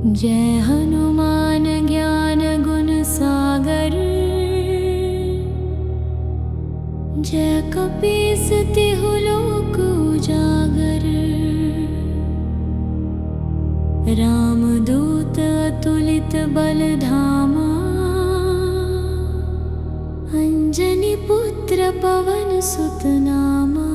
जय हनुमान ज्ञान गुण सागर। जय कपीस तिहु लोक उजागर। रामदूत अतुलित बल धामा। अंजनी पुत्र पवन सुत नामा।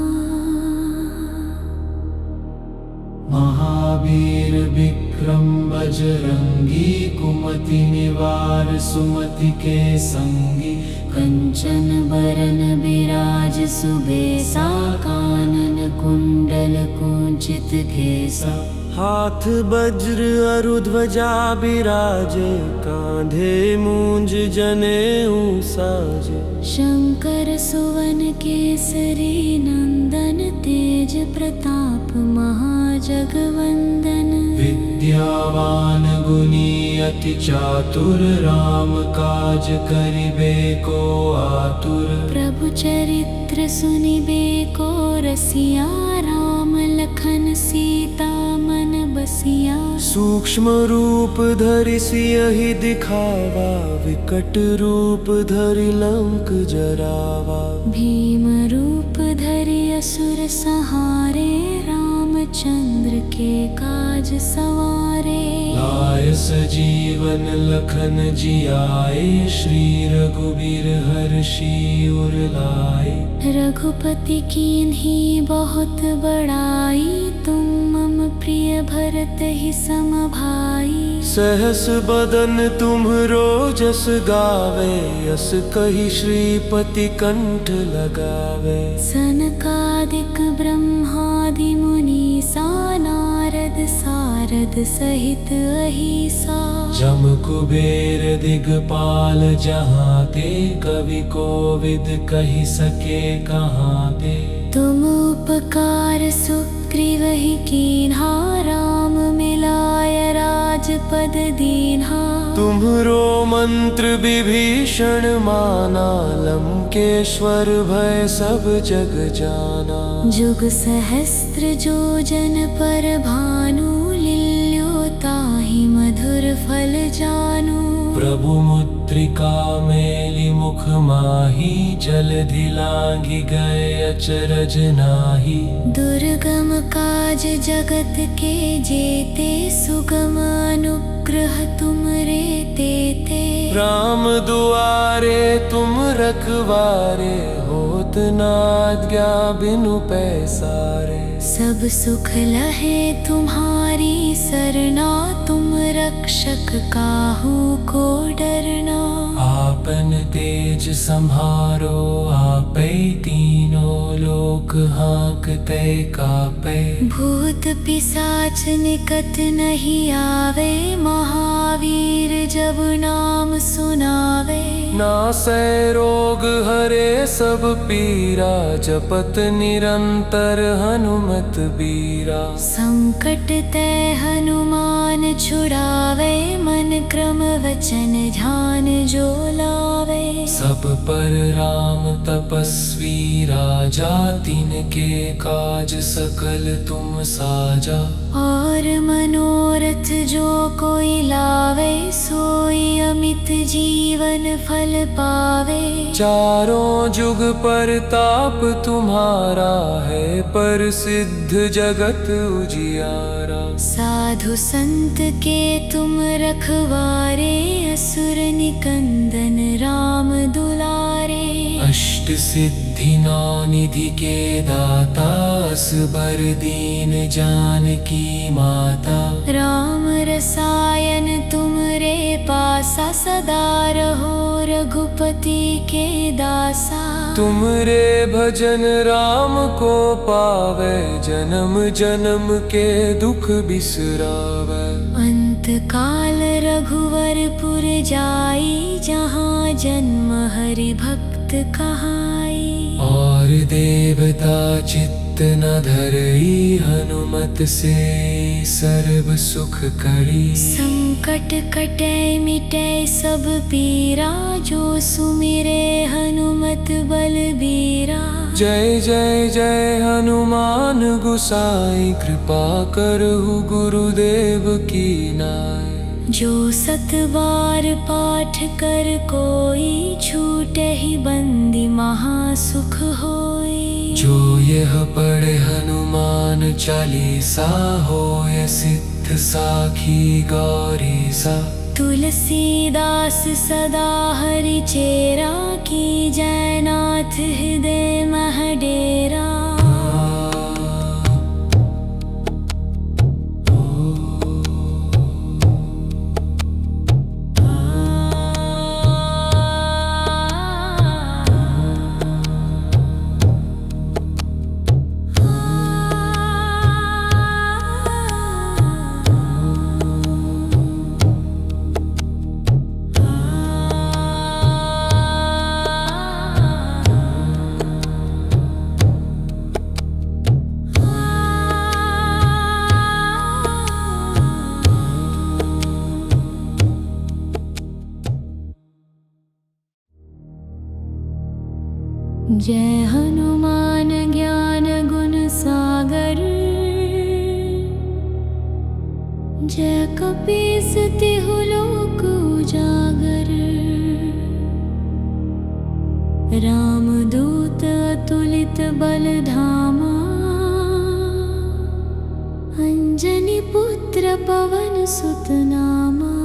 महावीर विक्रम बजरंगी, कुमति निवार सुमति के संगी। कंचन बरन बिराज सुबेसा। कानन कुंडल कुंचित केसा। हाथ वज्र अरु ध्वजा बिराजे, कांधे मूंज जनेऊ साजे। शंकर सुवन केसरी नंदन। तेज प्रताप महाजगवंदन। विद्यावान गुणी अति चातुर, राम काज करिबे को आतुर। प्रभु चरित्र सुनिबे को रसिया। राम लखन सीता मन बसिया। सूक्ष्म रूप धरि सियहि दिखावा, विकट रूप धरि लंक जरावा। भीम रूप धरि असुर संहारे। रामचंद्र के काज सवारे। लाय सजीवन लखन जियाए, श्री रघुबीर हर्षि उर लाए। रघुपति कीन्ही बहुत बड़ाई। तुम मम प्रिय भरत ही सम भाई। सहस बदन तुम्हरो जस गावे, यस कहि श्रीपति कंठ लगावे। सनकादिक ब्रह्मादि मुनीसा। नारद सारद सहित अहिसा। जम कुबेर दिगपाल जहाते, कवि कोविद कहि सके कहाते। तुम उपकार सुग्रीवहि कीन्हा। राम मिलाय राजपद दीन्हा। तुम्हरो मंत्र विभीषण माना, लंकेश्वर भय सब जग जाना। जुग सहस्त्र जोजन पर भानु। लील्यो ताहि मधुर फल जानू। प्रभु मुद्रिका मेलि मुख माही, जलधि लांघि गए अचरज नाहि। दुर्गम काज जगत के जेते। सुगम अनुग्रह तुमरे तेते। राम दुआरे तुम रखवारे, होत न आज्ञा बिनु पैसारे। सब सुख लहे तुम्हारी सरना। तुम रक्षक काहू को डरना। आपन तेज सम्हारो आपै, तीनों लोक हांकते कापै। भूत पिशाच निकट नहीं आवे। महावीर जब नाम सुनावे। नासै रोग हरे सब पीरा, जपत निरंतर हनुमत बीरा। संकट ते हनुमान छुड़ावे। मन क्रम वचन ध्यान जो लावे। सब पर राम तपस्वी राजा, तिनके काज सकल तुम साजा। और मनोरथ जो कोई लावे। सोई अमित जीवन फल पावे। चारों जुग परताप तुम्हारा है, प्रसिद्ध जगत उजियारा। साधु संत के तुम रखवारे। असुर निकंदन राम दुलारे। अष्ट सिद्धि नौ निधि के दाता, असबर दीन जानकी माता। राम रसायन तुमरे पासा। सदा रहो रघुपति के दासा। तुमरे भजन राम को पावे, जन्म जन्म के दुख बिसरावे। अंत काल रघुवरपुर जाई। जहाँ जन्म हरि भक्त कहाई। और देवता चित्त न धरई, हनुमत से सर्व सुख करी। संकट कटे मिटे सब पीरा। जो सुमिरे हनुमत बलबीरा। जय जय जय हनुमान गुसाई, कृपा करहु गुरुदेव की नाय। जो 7 बार पाठ कर कोई छूटे ही बंदी महासुख होई। जो यह पढ़े हनुमान चालीसा होय सिद्ध साखी गौरी सा। तुलसीदास सदा हरि चेरा की जयनाथ हृदय मह डेरा। जय हनुमान ज्ञान गुण सागर, जय कपीस तिहु लोक उजागर। रामदूत अतुलित बल धामा, अंजनी पुत्र पवन सुत नामा।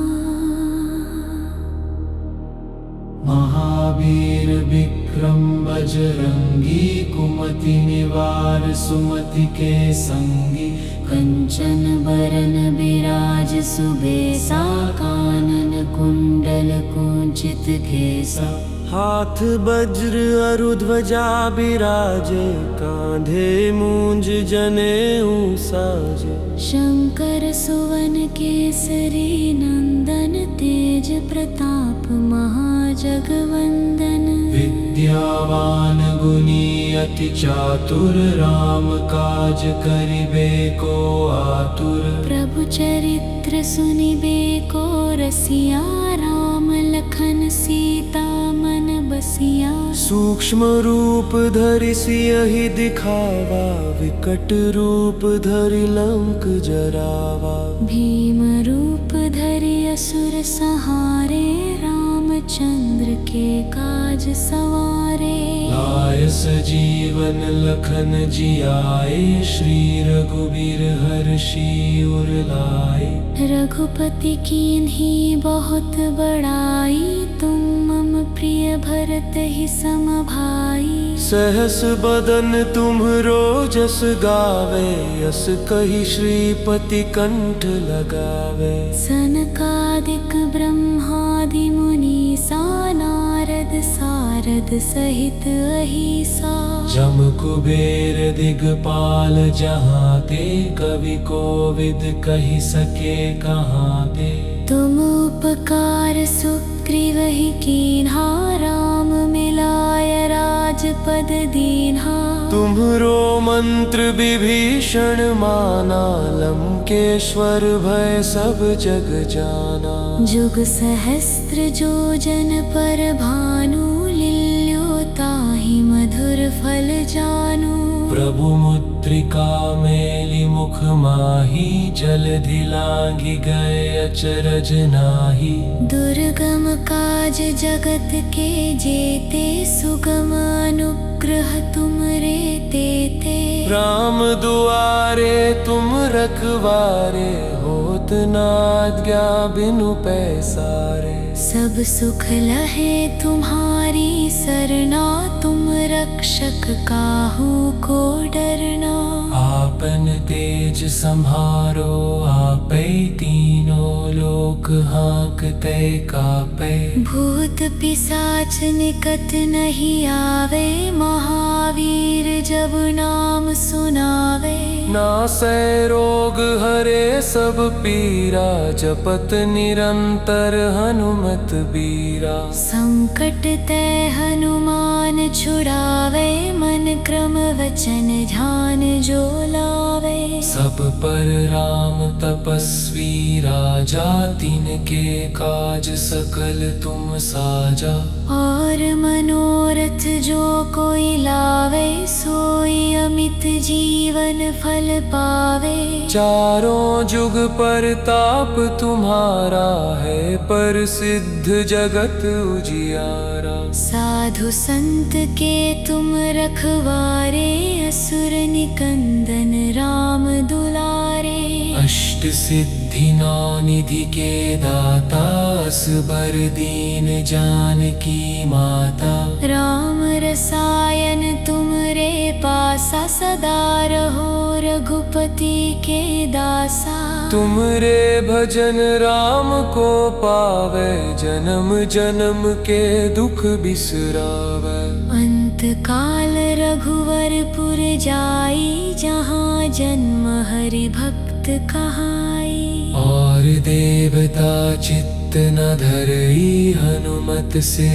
महावीर विक्रम बजरंगी, कुमति निवार सुमति के संगी। कंचन बरन बिराज सुबेसा, कानन कुंडल कुंचित केसा। हाथ वज्र अरु ध्वजा बिराजे, कांधे मूंज जनेऊ साजे। शंकर सुवन केसरी नंदन, तेज प्रताप महाजगवंदन। विद्यावान गुणी अति चातुर, राम काज करिबे को आतुर। प्रभु चरित्र सुनिबे को रसिया, राम लखन सीता मन बसिया। सूक्ष्म रूप धरि सियहि दिखावा, विकट रूप धरि लंक जरावा। भीम रूप धरि असुर संहारे, रामचंद्र के काज सवारे। लाय सजीवन लखन जियाए, श्री रघुबीर हर्षि उर लाए। रघुपति कीन्ही बहुत बड़ाई, तुम मम प्रिय भरत ही सम भाई। सहस बदन तुम्हरो जस गावे, यस कहि श्रीपति कंठ लगावे। सनकादिक ब्रह्मादि मुनीसा, नारद सारद सहित अहिसा। जम कुबेर दिगपाल जहाते, कवि कोविद कहि सके कहाते। तुम उपकार सुग्रीवहि कीन्हा, राम मिलाय राजपद दीन्हा। तुम्हरो मंत्र विभीषण माना, लंकेश्वर भय सब जग जाना। जुग सहस्त्र योजन पर भानु, लील्यो ताहि मधुर फल जानू। प्रभु मुद्रिका मेलि मुख माही, जलधि लांघि गए अचरज नाहि। दुर्गम काज जगत के जेते, सुगम अनुग्रह तुमरे तेते। राम दुआरे तुम रखवारे, होत न आज्ञा बिनु पैसारे। सब सुख लहे तुम्हारी सरना, तुम रक्षक काहू को डरना। आपन तेज सम्हारो आपै, तीनों लोक हांकते कापै। भूत पिशाच निकट नहीं आवे, महावीर जब नाम सुनावे। नासै रोग हरे सब पीरा, जपत निरंतर हनुमत बीरा। संकट ते हनुमान छुड़ावे, मन क्रम वचन ध्यान जो लावे। सब पर राम तपस्वी राजा, तिनके काज सकल तुम साजा। और मनोरथ जो कोई लावे, सोई अमित जीवन फल पावे। चारों जुग परताप तुम्हारा है, प्रसिद्ध जगत उजियारा। साधु संत के तुम रखवारे, असुर निकंदन राम दुलारे। अष्ट सिद्धि नौ निधि के दाता, असबर दीन जानकी माता। राम रसायन तुमरे पासा, सदा रहो रघुपति के दासा। तुमरे भजन राम को पावे, जन्म जन्म के दुख बिसरावे। अंत काल रघुवरपुर जाई, जहाँ जन्म हरि भक्त कहाई। और देवता चित्त न धरई, हनुमत से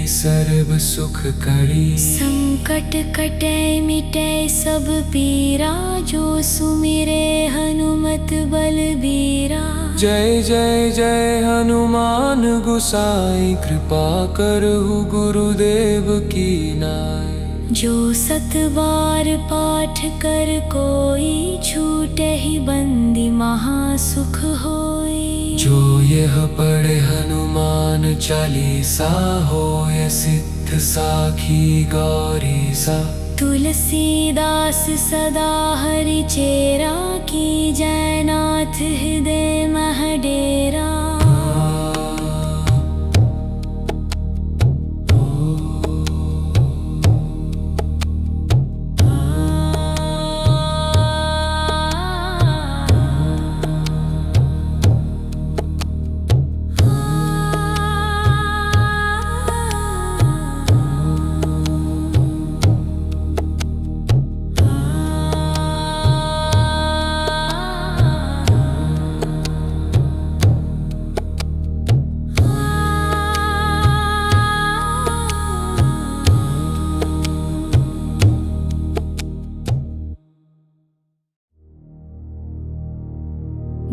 सर्व सुख करी। संकट कटे मिटे सब पीरा, जो सुमिरे हनुमत बलबीरा। जय जय जय हनुमान गुसाई, कृपा करहु गुरुदेव की नाय। जो सत बार पाठ कर कोई, छूटे ही बंदी महासुख होई। जो यह पढ़े हनुमान चालीसा, होय सिद्ध साखी गौरी सा। तुलसीदास सदा हरि चेरा, की जयनाथ हृदय मह डेरा।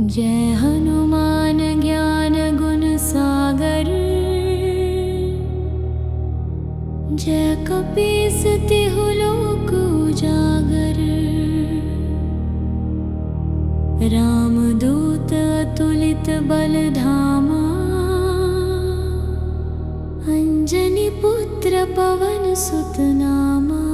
जय हनुमान ज्ञान गुण सागर, जय कपीस तिहु लोक उजागर। रामदूत अतुलित बल धामा, अंजनी पुत्र पवन सुत नामा।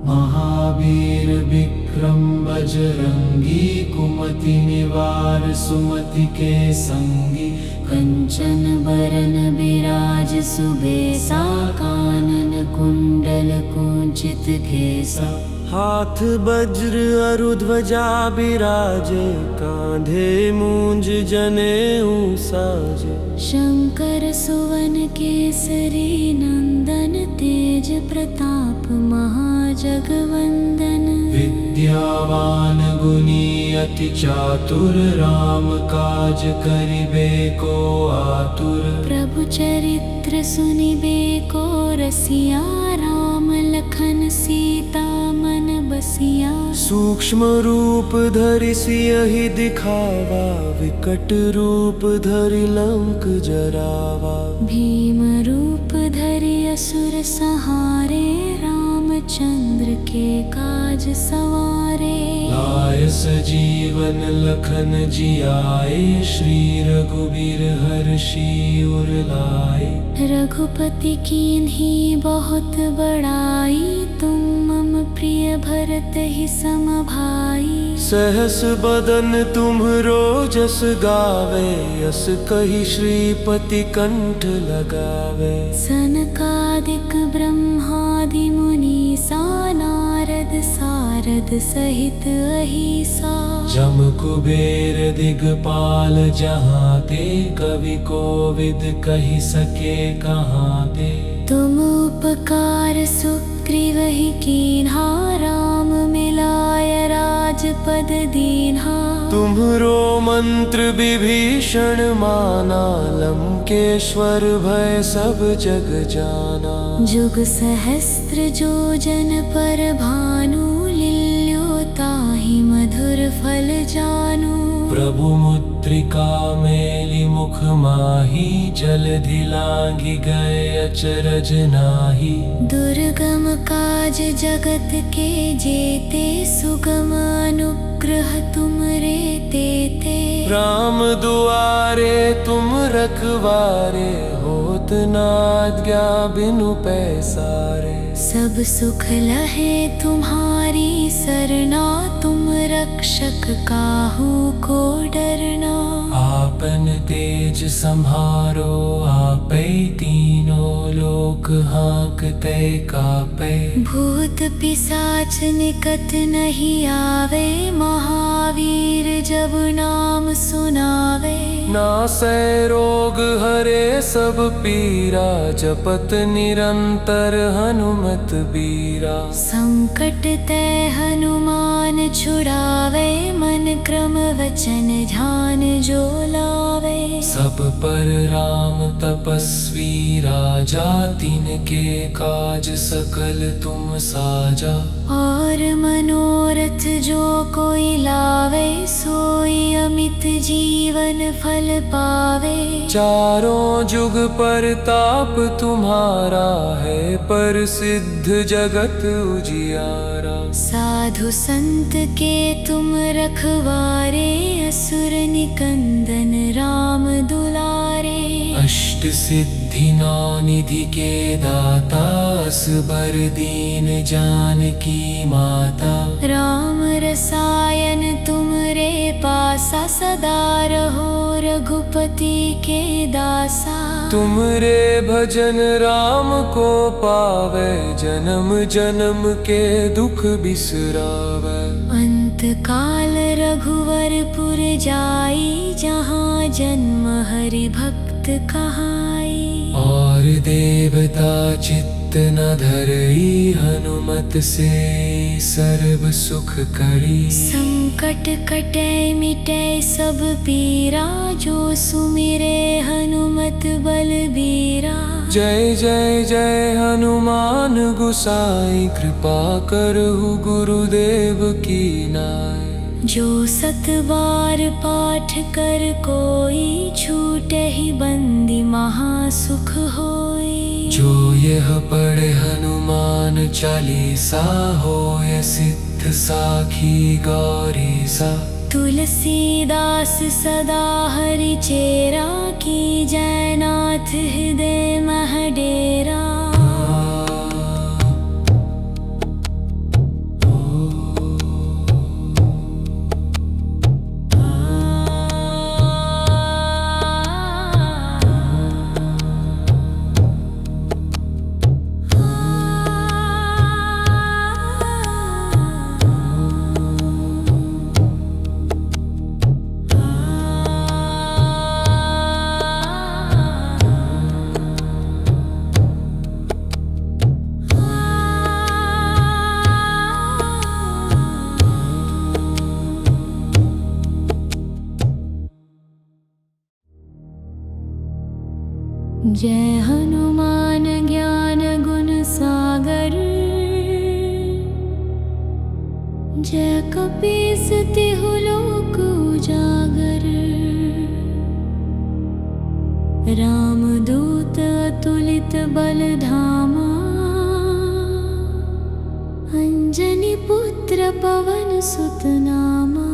महावीर विक्रम बजरंगी, कुमति निवार सुमति के संगी। कंचन बरन बिराज सुबेसा, कानन कुंडल कुंचित केसा। हाथ वज्र अरु ध्वजा बिराजे, कांधे मूंज जनेऊ साजे। शंकर सुवन केसरी नंदन, तेज प्रताप महाजगवंदन। विद्यावान गुणी अति चातुर, राम काज करिबे को आतुर। प्रभु चरित्र सुनिबे को रसिया, राम लखन सीता मन बसिया। सूक्ष्म रूप धरि सियहि दिखावा, विकट रूप धरि लंक जरावा। भीम रूप धरि असुर संहारे, रामचंद्र के काज सवारे। लाय सजीवन लखन जियाए, श्री रघुबीर हर्षि उर लाए। रघुपति कीन्ही बहुत बड़ाई, तुम मम प्रिय भरत ही सम भाई। सहस बदन तुम्हरो जस गावे, यस कहि श्रीपति कंठ लगावे। सनकादिक ब्रह्मादि मुनीसा, नारद सारद सहित अहिसा। जम कुबेर दिगपाल जहाते, कवि कोविद कहि सके कहाते। तुम उपकार सुग्रीवहि कीन्हा, राम मिलाय राजपद दीन्हा। तुम्हरो मंत्र विभीषण माना, लंकेश्वर भय सब जग जाना। जुग सहस्त्र जो जन पर भानु, लील्यो ताहि बल जानू। प्रभु मुद्रिका मेली मुख माही, जलधि लांघि गए अचरज नाहि। दुर्गम काज जगत के जेते, सुगम अनुग्रह तुमरे तेते। राम दुआरे तुम रखवारे, होत न आज्ञा बिनु पैसारे। सब सुख लहे तुम्हारी सरना, तुम रक्षक काहू को डरना। आपन तेज सम्हारो आपै, तीनों लोक हाँकते कापै। भूत पिशाच निकट नहीं आवे, महावीर जब नाम सुनावे। नासै रोग हरे सब पीरा, जपत निरंतर हनुमत बीरा। संकट ते हनुमान छुड़ावे, मन क्रम वचन ध्यान जो लावे। सब पर राम तपस्वी राजा, तिनके काज सकल तुम साजा। और मनोरथ जो कोई लावे, सोई अमित जीवन फल पावे। चारों जुग परताप तुम्हारा है, प्रसिद्ध जगत उजियारा। साधु संत के तुम रखवारे, असुर निकंदन राम दुलारे। अष्ट सिद्धि नौ निधि के दाता, असबर दीन जानकी माता। राम रसायन तुमरे पासा, सदा रहो रघुपति के दासा। तुमरे भजन राम को पावे, जन्म जन्म के दुख बिसरावे। अंत काल रघुवरपुर जाई, जहाँ जन्म हरि भक्त कहाई। और देवता चित्त न धरई, हनुमत से सर्व सुख करी। संकट कटे मिटे सब पीरा, जो सुमिरे हनुमत बलबीरा। जय जय जय हनुमान गुसाई, कृपा करहु गुरुदेव की नाय। जो सत बार पाठ कर कोई, छूटे ही बंदी महासुख होई। जो यह पढ़े हनुमान चालीसा, होय सिद्ध साखी गौरी सा। तुलसीदास सदा हरि चेरा, की जयनाथ हृदय मह डेरा। जय हनुमान ज्ञान गुण सागर, जय कपीस तिहु लोक उजागर। रामदूत अतुलित बल धामा, अंजनी पुत्र पवन सुत नामा।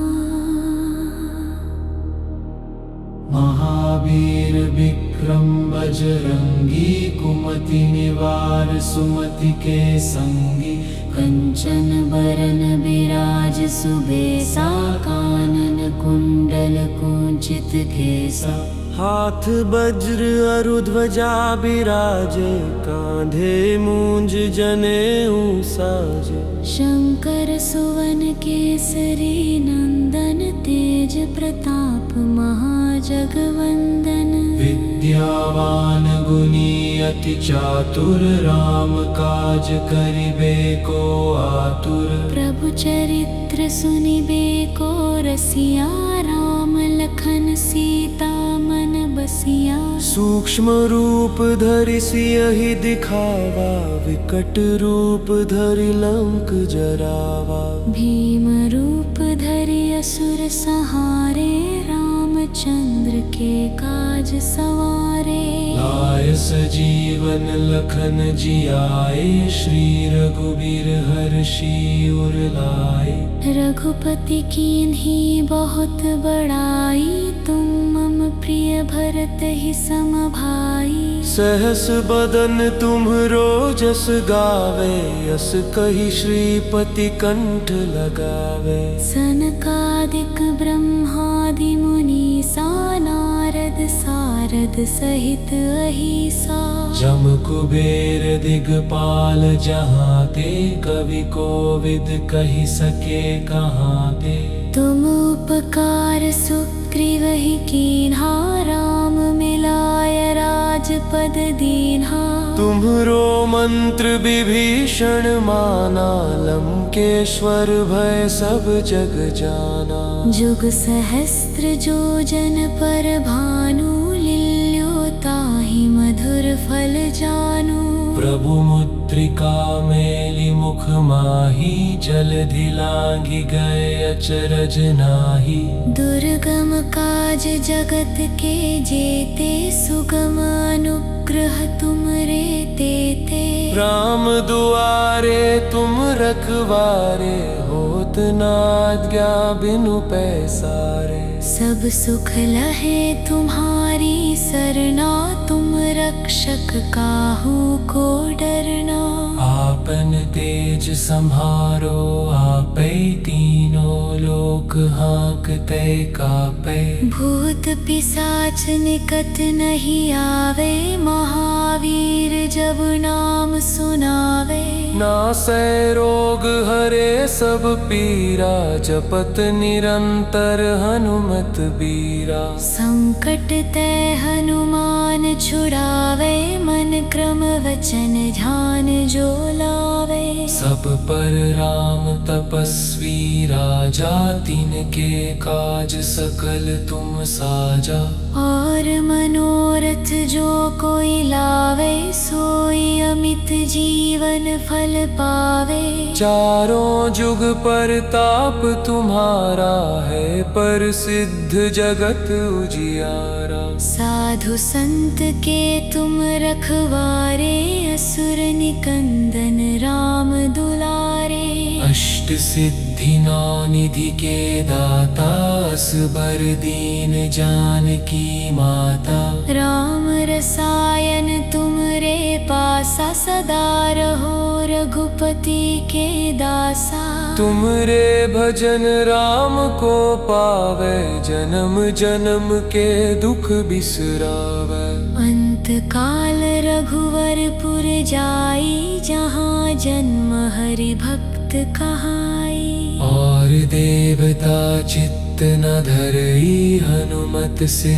महावीर विक्रम बजरंगी, कुमति निवार सुमति के संगी। कंचन बरन बिराज सुबेसा, कानन कुंडल कुंचित केसा। हाथ वज्र अरु ध्वजा बिराजे, कांधे मूंज जनेऊ साजे। शंकर सुवन केसरी नंदन, तेज प्रताप महाजगवंदन। विद्यावान गुणी अति चातुर, राम काज करिबे को आतुर। प्रभु चरित्र सुनिबे को रसिया, राम लखन सीता मन बसिया। सूक्ष्म रूप धरि सियहि दिखावा, विकट रूप धरि लंक जरावा। भीम रूप धरि असुर सहारे, रामचंद्र के काज सवारे। लाय सजीवन लखन जियाए, श्री रघुबीर हर्षि उर लाए। रघुपति कीन्ही बहुत बड़ाई, तुम मम प्रिय भरत ही सम भाई। सहस बदन तुम्हरो जस गावे, यस कहि श्रीपति कंठ लगावे। सनकादिक ब्रह्मादि मुनीसा, नारद सारद सहित अहिसा। जम कुबेर दिगपाल जहाँ ते, कवि कोविद कहि सके कहाँ ते। तुम उपकार सुग्रीवहि कीन्हा, राम मिलाय राजपद दीन्हा। तुम्हरो मंत्र विभीषण माना, लंकेश्वर भय सब जग जाना। जुग सहस्त्र जो जन पर भानु, लील्यो ताहि मधुर फल जानू। प्रभु मुद्रिका मेलि मुख माही, जलधि लांघि गए अचरज नाहि। दुर्गम काज जगत के जेते, सुगम अनुग्रह तुमरे तेते। राम दुआरे तुम रखवारे, होत न आज्ञा बिनु पैसारे। सब सुख लहे तुम्हारी सरना, तुम रक्षक काहू को डरना। आपन तेज सम्हारो आपै, तीनों लोक हाँकते कापै। भूत पिशाच निकट नहीं आवे, महावीर जब नाम सुनावे। नासै रोग हरे सब पीरा, जपत निरंतर हनुमत बीरा। संकट ते हनुमान छुड़ावे, मन क्रम वचन ध्यान जो लावे। सब पर राम तपस्वी राजा, तिनके काज सकल तुम साजा। और मनोरथ जो कोई लावे, सोई अमित जीवन फल पावे। चारों जुग परताप तुम्हारा है, प्रसिद्ध जगत उजियारा। साधु संत के तुम रखवारे, असुर निकंदन राम दुलारे। अष्ट सिद्धि नौ निधि के दाता, असबर दीन जानकी माता। राम रसायन तुमरे पासा, सदा रहो रघुपति के दासा। तुमरे भजन राम को पावे, जन्म जन्म के दुख बिसरावे। अंत काल रघुवरपुर जाई, जहाँ जन्म हरि भक्त कहाई। और देवता चित्त न धरई, हनुमत से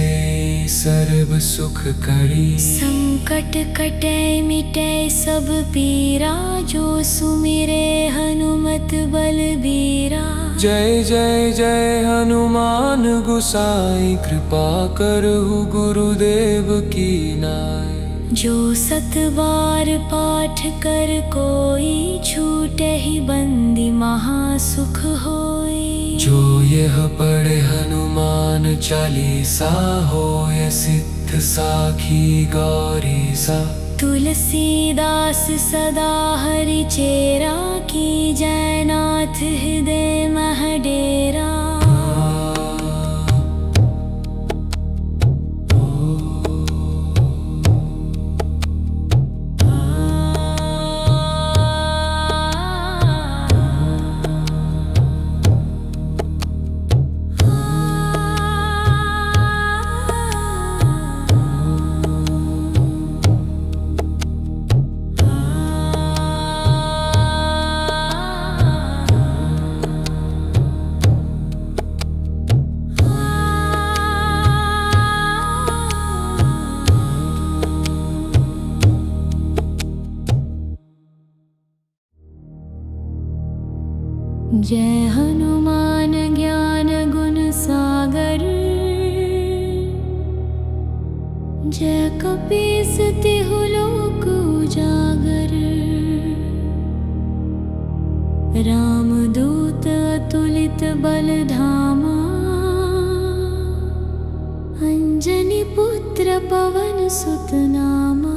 सर्व सुख करी। संकट कटे मिटे सब पीरा, जो सुमिरे हनुमत बलबीरा। जय जय जय हनुमान गुसाई, कृपा करहु गुरुदेव की नाय। जो सत बार पाठ कर कोई, छूटे ही बंदी महासुख होई। जो यह पढ़े हनुमान चालीसा, होय सिद्ध साखी गौरी सा। तुलसीदास सदा हरि चेरा, की जयनाथ हृदय मह डेरा। जय हनुमान ज्ञान गुण सागर, जय कपीस तिहु लोक उजागर। रामदूत अतुलित बल धाम, इंद्र पवन सुत नामा।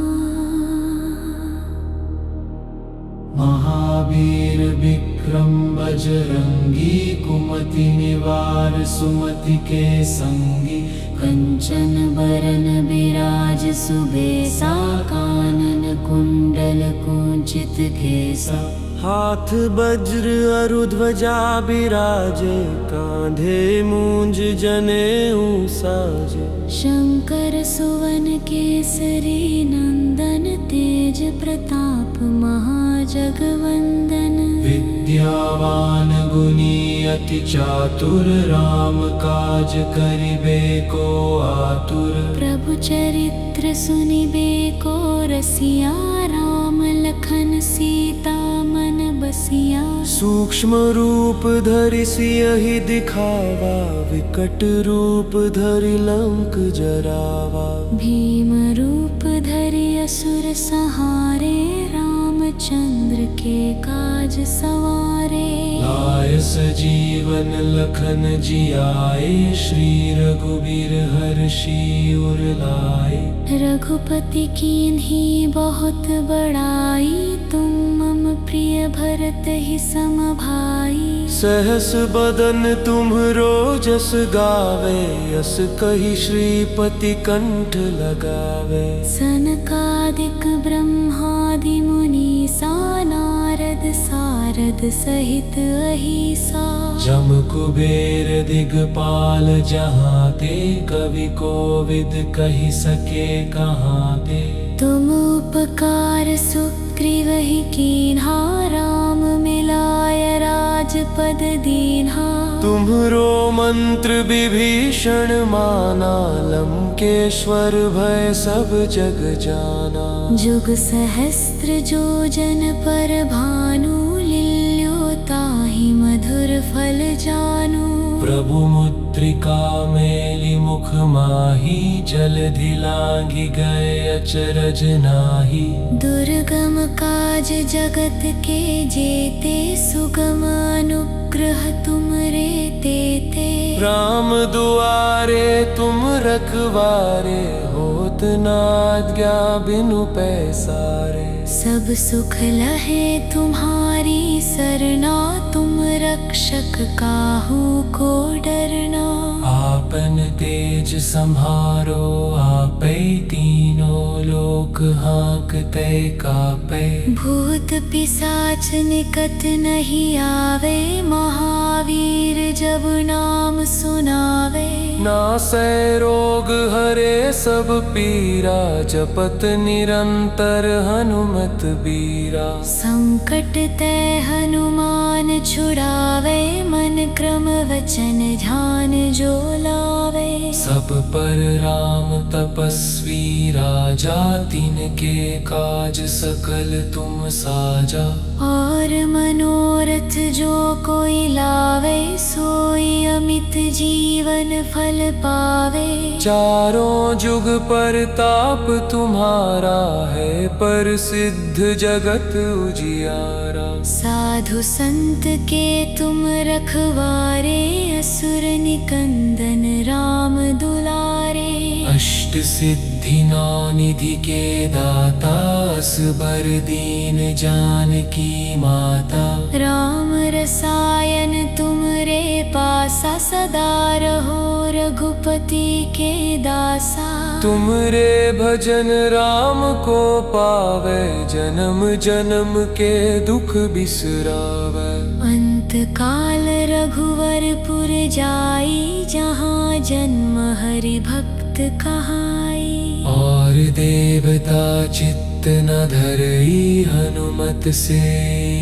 महावीर विक्रम बजरंगी, कुमति निवार सुमति के संगी। कंचन बरन बिराज सुबेसा, कानन कुंडल कुंचित केसा। हाथ वज्र अरु ध्वजा बिराजे, कांधे मूंज जनेऊ साजे। शंकर सुवन केसरी नंदन, तेज प्रताप महाजगवंदन। विद्यावान गुणी अति चातुर, राम काज करिबे को आतुर। प्रभु चरित्र सुनिबे को रसिया, राम लखन सीता मन बसिया। सूक्ष्म रूप धरि सियहि दिखावा, विकट रूप धरि लंक जरावा। भीम रूप धरि असुर संहारे, रामचंद्र के काज सवारे। लाय सजीवन लखन जियाए, श्री रघुबीर हर्षि उर लाए। रघुपति कीन्ही बहुत बड़ाई, तुम मम प्रिय भरत ही सम भाई। सहस बदन तुम्हरो जस गावे, यस कहि श्रीपति कंठ लगावे। सनकादिक ब्रह्मादि मुनीसा, नारद सारद सहित अहिसा। जम कुबेर दिगपाल जहाते, कवि कोविद कहि सके कहाते। तुम उपकार सुग्रीवहि कीन्हा, राम मिलाय राजपद दीन्हा। तुम्हरो मंत्र विभीषण माना, लंकेश्वर भय सब जग जाना। जुग सहस्त्र जो जन पर भानु, लील्यो ताहि मधुर फल जानू। प्रभु मुद्रिका मेलि मुख माही, जलधि लांघि गए अचरज नाहि। दुर्गम काज जगत के जेते, सुगम अनुग्रह तुमरे तेते। राम दुआरे तुम रखवारे, होत न आज्ञा बिनु पैसारे। सब सुख लहे तुम्हारी सरना, तुम रक्षक काहू को डरना। आपन तेज सम्हारो आपै, तीनों लोक हांकते कापै। भूत पिशाच निकट नहीं आवे, महावीर जब नाम सुनावे। नासै रोग हरे सब पीरा, जपत निरंतर हनुमत बीरा। संकट ते हनुमान छुड़ावे, मन क्रम वचन ध्यान जो लावे। सब पर राम तपस्वी राजा, तिनके काज सकल तुम साजा। और मनोरथ जो कोई लावे, सोई अमित जीवन फल पावे। चारों जुग परताप तुम्हारा है, प्रसिद्ध जगत उजियारा। साधु संत के तुम रखवारे, असुर निकंदन राम दुलारे। अष्ट सिद्धि नौ निधि के दाता, असबर दीन जानकी माता। राम रसायन तुमरे पासा, सदा रहो रघुपति के दासा। तुमरे भजन राम को पावे, जन्म जन्म के दुख बिसरावे। अंत काल रघुवरपुर जाई, जहाँ जन्म हरि भक्त कहाई। और देवता चित्त न धरई, हनुमत से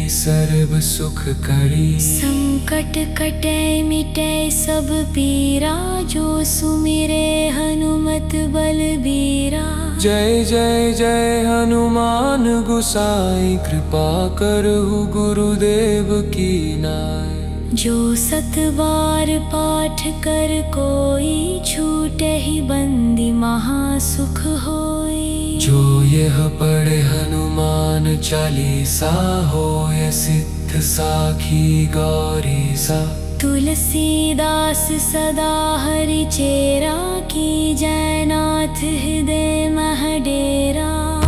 सर्व सुख करी। संकट कटे मिटे सब पीरा, जो सुमिरे हनुमत बलबीरा। जय जय जय हनुमान गुसाई, कृपा करहु गुरुदेव की नाय। जो सत बार पाठ कर कोई, छूटे ही बंदी महासुख होई। जो यह पढ़े हनुमान चालीसा, होय सिद्ध साखी गौरीसा। तुलसीदास सदा हरि चेरा की जयनाथ हृदय मह डेरा।